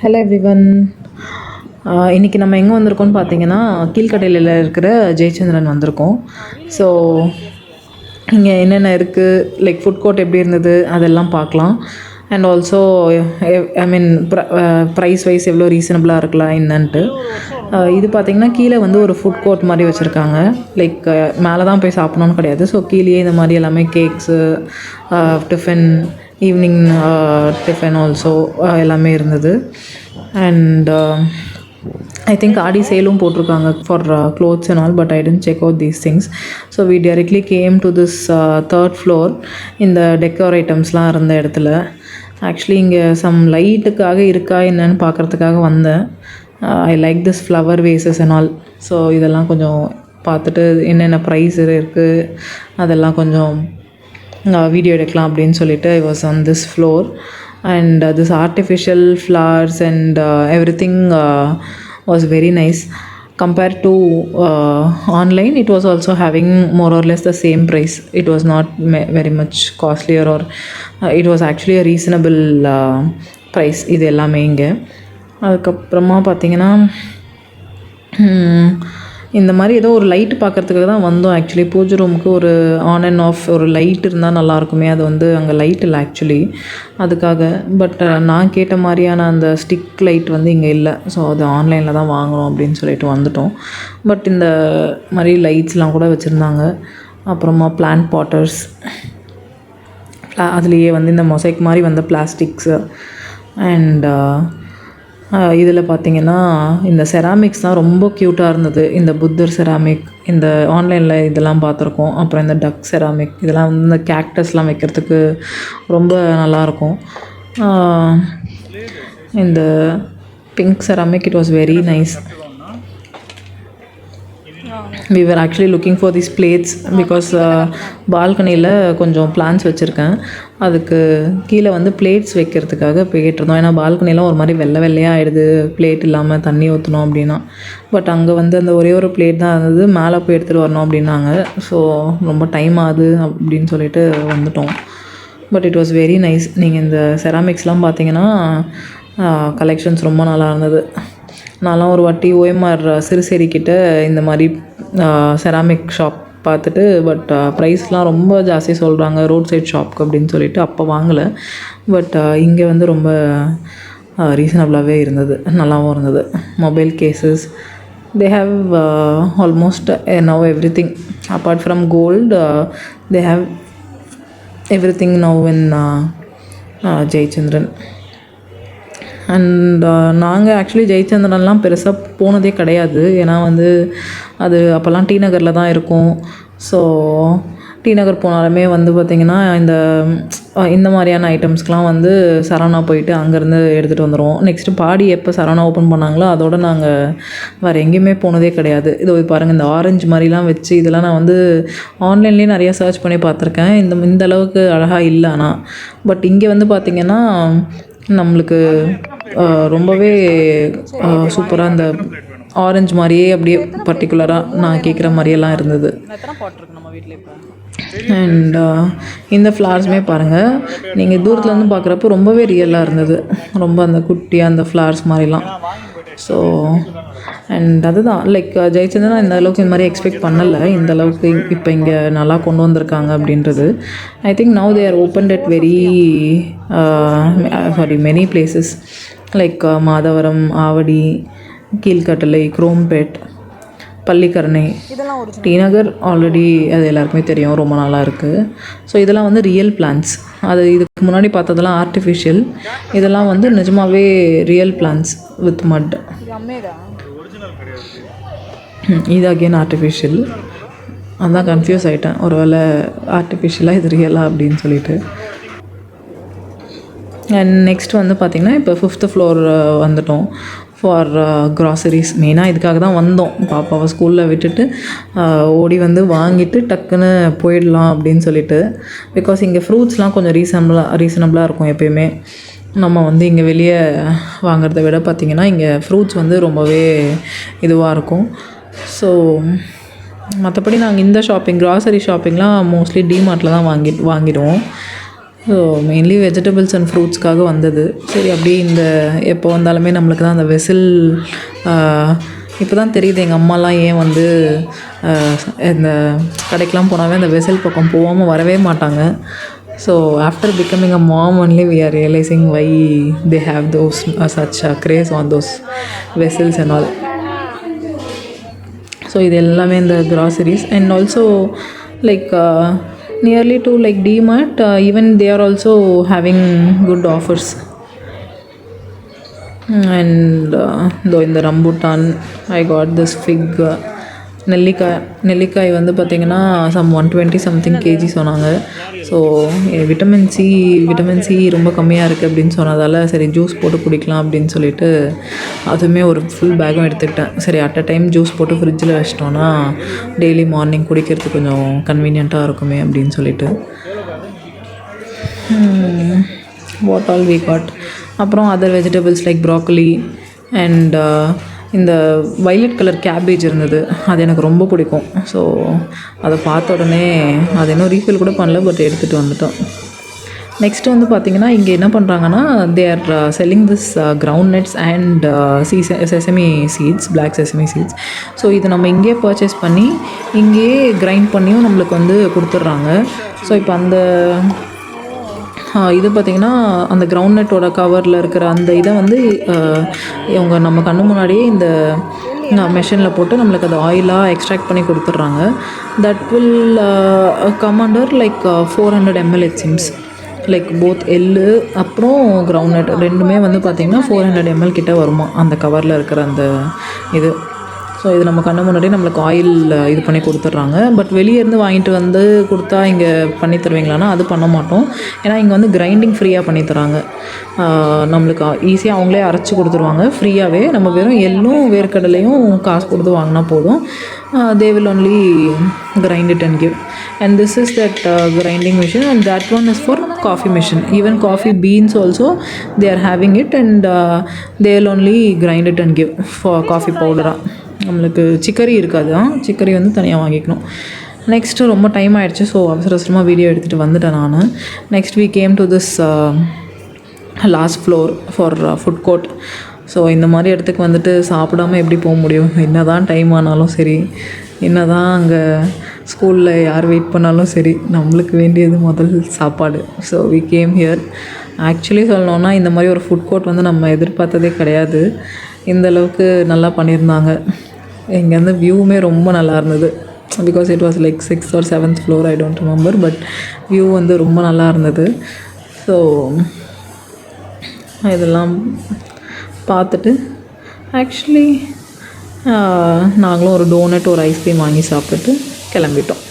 Hello everyone. இன்றைக்கி நம்ம எங்கே வந்திருக்கோம்னு பார்த்தீங்கன்னா கீழ்கட்டையில் இருக்கிற ஜெயச்சந்திரன் வந்திருக்கோம். ஸோ இங்கே என்னென்ன இருக்குது, லைக் ஃபுட் கோர்ட் எப்படி இருந்தது அதெல்லாம் பார்க்கலாம். And also I mean price wise எவ்வளோ ரீசனபிளாக இருக்கலாம் என்னன்ட்டு. இது பார்த்திங்கன்னா கீழே வந்து ஒரு ஃபுட் கோர்ட் மாதிரி வச்சுருக்காங்க. லைக் மேலே தான் போய் சாப்பிட்ணுன்னு கிடையாது. ஸோ கீழேயே இந்த மாதிரி எல்லாமே cakes, tiffin, evening tiffin also எல்லாமே இருந்தது. அண்ட் I think ஆடி சேலும் போட்டிருக்காங்க for clothes and all, but I didn't check out these things. So we directly came to this third floor. இந்த டெக்கோர் ஐட்டம்ஸ்லாம் இருந்த இடத்துல ஆக்சுவலி இங்கே சம் லைட்டுக்காக இருக்கா என்னன்னு பார்க்குறதுக்காக வந்தேன். I like this flower versus and all. So இதெல்லாம் கொஞ்சம் பார்த்துட்டு என்னென்ன ப்ரைஸ் இருக்குது அதெல்லாம் கொஞ்சம் வீடியோ எடுக்கலாம் அப்படின்னு சொல்லிட்டு I was on this floor. And this artificial flowers and everything was very nice compared to online. It was also having more or less the same price. It was not very much costlier, or it was actually a reasonable price. இது எல்லாமே இங்கே. அதுக்கப்புறமா பார்த்திங்கன்னா இந்த மாதிரி ஏதோ ஒரு light பார்க்குறதுக்காக தான் வந்தோம். ஆக்சுவலி பூஜை ரூமுக்கு ஒரு ஆன் அண்ட் ஆஃப் ஒரு லைட் இருந்தால் நல்லாயிருக்குமே. அது வந்து அங்கே லைட் இல்லை ஆக்சுவலி, அதுக்காக. பட் நான் கேட்ட மாதிரியான அந்த ஸ்டிக் லைட் வந்து இங்கே இல்லை. ஸோ அது ஆன்லைனில் தான் வாங்கணும் அப்படின்னு சொல்லிட்டு வந்துட்டோம். பட் இந்த மாதிரி லைட்ஸ்லாம் கூட வச்சுருந்தாங்க. அப்புறமா பிளான்ட் பாட்டர்ஸ், அதுலேயே வந்து இந்த மொசைக் மாதிரி வந்த பிளாஸ்டிக்ஸு. அண்ட் இதில் பார்த்திங்கன்னா இந்த செராமிக்ஸ் தான் ரொம்ப க்யூட்டாக இருந்தது. இந்த புத்தர் செராமிக், இந்த ஆன்லைனில் இதெல்லாம் பார்த்துருக்கோம். அப்புறம் இந்த டக் செராமிக், இதெல்லாம் வந்து இந்த கேக்டஸ்லாம் வைக்கிறதுக்கு ரொம்ப நல்லாயிருக்கும். இந்த pink ceramic, it was very nice. We were actually looking for these plates because பால்கனியில் கொஞ்சம் பிளான்ஸ் வச்சுருக்கேன். அதுக்கு கீழே வந்து பிளேட்ஸ் வைக்கிறதுக்காக போய்கிட்ருந்தோம். ஏன்னா பால்கனிலாம் ஒரு மாதிரி வெள்ளையாக ஆகிடுது பிளேட் இல்லாமல் தண்ணி ஊற்றணும் அப்படின்னா. பட் அங்கே வந்து அந்த ஒரே ஒரு பிளேட் தான் இருந்தது, மேலே போய் எடுத்துகிட்டு வரணும் அப்படின்னாங்க. ஸோ ரொம்ப டைம் ஆகுது அப்படின்னு சொல்லிட்டு வந்துட்டோம். But it was very nice. நீங்கள் இந்த செராமிக்ஸ்லாம் பார்த்தீங்கன்னா கலெக்ஷன்ஸ் ரொம்ப நல்லா இருந்தது. நான்லாம் ஒரு வாட்டி OMR சிறுசேரிக்கிட்ட இந்த மாதிரி செராமிக் ஷாப் பார்த்துட்டு, பட் ப்ரைஸ்லாம் ரொம்ப ஜாஸ்தி சொல்கிறாங்க ரோட் சைட் ஷாப்க்கு அப்படின்னு சொல்லிட்டு அப்போ வாங்கலை. பட் இங்கே வந்து ரொம்ப ரீசனபிளாகவே இருந்தது, நல்லாவும் இருந்தது. Mobile cases, they have almost now everything apart from gold. They have everything now in Jayachandran. And நாங்கள் ஆக்சுவலி ஜெயச்சந்திரன்லாம் பெருசாக போனதே கிடையாது. ஏன்னா வந்து அது அப்போல்லாம் டி நகரில் தான் இருக்கும். ஸோ டி நகர் போனாலுமே வந்து பார்த்திங்கன்னா இந்த மாதிரியான ஐட்டம்ஸ்க்கெலாம் வந்து சரவணா போயிட்டு அங்கேருந்து எடுத்துகிட்டு வந்துடுவோம். நெக்ஸ்ட்டு பாடி எப்போ சரவணா ஓப்பன் பண்ணாங்களோ அதோடு நாங்கள் வேறு எங்கேயுமே போனதே கிடையாது. இது பாருங்கள், இந்த ஆரஞ்சு மாதிரிலாம் வச்சு இதெல்லாம் நான் வந்து ஆன்லைன்லேயே நிறையா சர்ச் பண்ணி பார்த்துருக்கேன். இந்த அளவுக்கு அழகாக இல்லை. ஆனால் பட் இங்கே வந்து பார்த்திங்கன்னா நம்மளுக்கு ரொம்பவே சூப்பராக இந்த ஆரஞ்சு மாதிரியே அப்படியே பர்டிகுலராக நான் கேட்குற மாதிரியெல்லாம் இருந்தது. அண்ட் இந்த ஃப்ளார்ஸுமே பாருங்கள், நீங்கள் தூரத்துலேருந்து பார்க்குறப்ப ரொம்பவே ரியலாக இருந்தது. ரொம்ப அந்த குட்டியாக அந்த ஃப்ளார்ஸ் மாதிரிலாம். ஸோ அண்ட் அதுதான் லைக் ஜெயச்சந்திரன் இந்த அளவுக்கு இந்த மாதிரி எக்ஸ்பெக்ட் பண்ணலை. இந்த அளவுக்கு இப்போ இங்கே நல்லா கொண்டு வந்திருக்காங்க அப்படின்றது. I think now they are opened at many places like Madhavaram, Avadi, Keelkattalai, Chromepet, Pallikaranai, T Nagar. Already அது எல்லாருக்குமே தெரியும், ரொம்ப நல்லா இருக்குது. ஸோ இதெல்லாம் வந்து ரியல் பிளான்ஸ். அது இதுக்கு முன்னாடி பார்த்ததெல்லாம் ஆர்டிஃபிஷியல். இதெல்லாம் வந்து நிஜமாகவே ரியல் பிளான்ஸ் வித் மட். இது அகெயின் ஆர்டிஃபிஷியல். அதான் கன்ஃபியூஸ் ஆகிட்டேன், ஒரு வேளை ஆர்டிஃபிஷியலாக இது ரியலா அப்படின்னு சொல்லிட்டு. அண்ட் நெக்ஸ்ட் வந்து பார்த்திங்கன்னா இப்போ 5th ஃப்ளோர் வந்துட்டோம் ஃபார் க்ராசரிஸ். மெயினாக இதுக்காக தான் வந்தோம். பாப்பாவை ஸ்கூலில் விட்டுட்டு ஓடி வந்து வாங்கிட்டு டக்குன்னு போயிடலாம் அப்படின்னு சொல்லிட்டு. பிகாஸ் இங்கே ஃப்ரூட்ஸ்லாம் கொஞ்சம் ரீசனபிளாக இருக்கும் எப்பயுமே. நம்ம வந்து இங்கே வெளியே வாங்குறத விட பார்த்திங்கன்னா இங்கே ஃப்ரூட்ஸ் வந்து ரொம்பவே இதுவாக இருக்கும். ஸோ மற்றபடி நாங்கள் இந்த க்ராசரி ஷாப்பிங்லாம் மோஸ்ட்லி டிமார்ட்டில் தான் வாங்கிடுவோம். ஸோ மெயின்லி வெஜிடபிள்ஸ் அண்ட் ஃப்ரூட்ஸ்க்காக வந்தது. சரி அப்படியே இந்த எப்போ வந்தாலுமே நம்மளுக்கு தான் அந்த வெசில் இப்போ தான் தெரியுது எங்கள் அம்மாலாம் ஏன் வந்து இந்த கடைக்கெலாம் போனாவே அந்த வெசில் பக்கம் போகாமல் வரவே மாட்டாங்க. So after becoming a mom only we are realising why they have those such craze on those vessels and all. So இது எல்லாமே இந்த groceries and also like nearly to like DMart even they are also having good offers. And இந்த rambutan I got this fig. நெல்லிக்காய் வந்து பார்த்திங்கன்னா some 120 something kg சொன்னாங்க. So vitamin C ரொம்ப கம்மியாக இருக்குது அப்படின்னு சொன்னதால் சரி ஜூஸ் போட்டு குடிக்கலாம் அப்படின்னு சொல்லிட்டு அதுவுமே ஒரு ஃபுல் பேக்கும் எடுத்துக்கிட்டேன். சரி அட் அ டைம் ஜூஸ் போட்டு ஃப்ரிட்ஜில் வச்சிட்டோன்னா டெய்லி மார்னிங் குடிக்கிறதுக்கு கொஞ்சம் கன்வீனியண்ட்டாக இருக்குமே அப்படின்னு சொல்லிட்டு வாட் ஆல் வி காட். அப்புறம் other vegetables like broccoli and இந்த வைலட் கலர் கேபேஜ் இருந்தது. அது எனக்கு ரொம்ப பிடிக்கும். ஸோ அதை பார்த்த உடனே அது இன்னும் ரீஃபில் கூட பண்ணல, பட் எடுத்துகிட்டு வந்துட்டோம். நெக்ஸ்ட்டு வந்து பார்த்திங்கன்னா இங்கே என்ன பண்ணுறாங்கன்னா they are selling this groundnuts and sesame seeds, black sesame seeds. So இது நம்ம இங்கேயே பர்ச்சேஸ் பண்ணி இங்கேயே கிரைண்ட் பண்ணியும் நம்மளுக்கு வந்து கொடுத்துட்றாங்க. ஸோ இப்போ அந்த இது பார்த்திங்கன்னா அந்த கிரவுண்ட் நட்டோட கவரில் இருக்கிற அந்த இதை வந்து இவங்க நம்ம கண்ணு முன்னாடியே இந்த மெஷினில் போட்டு நம்மளுக்கு அது ஆயிலாக எக்ஸ்ட்ராக்ட் பண்ணி கொடுத்துட்றாங்க. That will come under like 400 ml it Sims. Like both எள்ளு அப்புறம் கிரவுண்ட் நட் ரெண்டுமே வந்து பார்த்திங்கன்னா 400 ml கிட்ட வருமா அந்த கவரில் இருக்கிற அந்த இது. ஸோ இது நம்ம கண்ணு முன்னாடி நம்மளுக்கு ஆயில் இது பண்ணி கொடுத்துட்றாங்க. பட் வெளியே இருந்து வாங்கிட்டு வந்து கொடுத்தா இங்கே பண்ணி தருவீங்களான்னா அது பண்ண மாட்டோம். ஏன்னா இங்கே வந்து கிரைண்டிங் ஃப்ரீயாக பண்ணி தராங்க. நம்மளுக்கு ஈஸியாக அவங்களே அரைச்சி கொடுத்துருவாங்க ஃப்ரீயாகவே. நம்ம வெறும் எள்ளும் வேர்க்கடலையும் காசு கொடுத்து வாங்கினா போதும். they will only grind it and give. And this is that grinding machine, and that one is for coffee machine. Even coffee beans also they are having it, and they will only grind it and give for coffee powder. நம்மளுக்கு chicory இருக்காது, chicory வந்து தனியாக வாங்கிக்கணும். Next ரொம்ப time ஆகிடுச்சு. So அவசரமாக video எடுத்துகிட்டு வந்துட்டேன் நான். Next we came to this last floor for food court. So இந்த மாதிரி இடத்துக்கு வந்துட்டு சாப்பிடாமல் எப்படி போக முடியும்? என்ன தான் டைம் ஆனாலும் சரி, என்ன தான் அங்கே ஸ்கூலில் யார் வெயிட் பண்ணாலும் சரி, நம்மளுக்கு வேண்டியது முதல் சாப்பாடு. So we came here. Actually சொல்லணுன்னா இந்த மாதிரி ஒரு ஃபுட் கோர்ட் வந்து நம்ம எதிர்பார்த்ததே கிடையாது. இந்தளவுக்கு நல்லா பண்ணியிருந்தாங்க. இங்கேருந்து வியூவுமே ரொம்ப நல்லா இருந்தது. Because it was like 6th or 7th floor, I don't remember. But view வந்து ரொம்ப நல்லா இருந்தது. ஸோ இதெல்லாம் பார்த்துட்டு ஆக்சுவலி நாங்களும் ஒரு டோனட் ஒரு ஐஸ்கிரீம் வாங்கி சாப்பிட்டுட்டு கிளம்பிட்டோம்.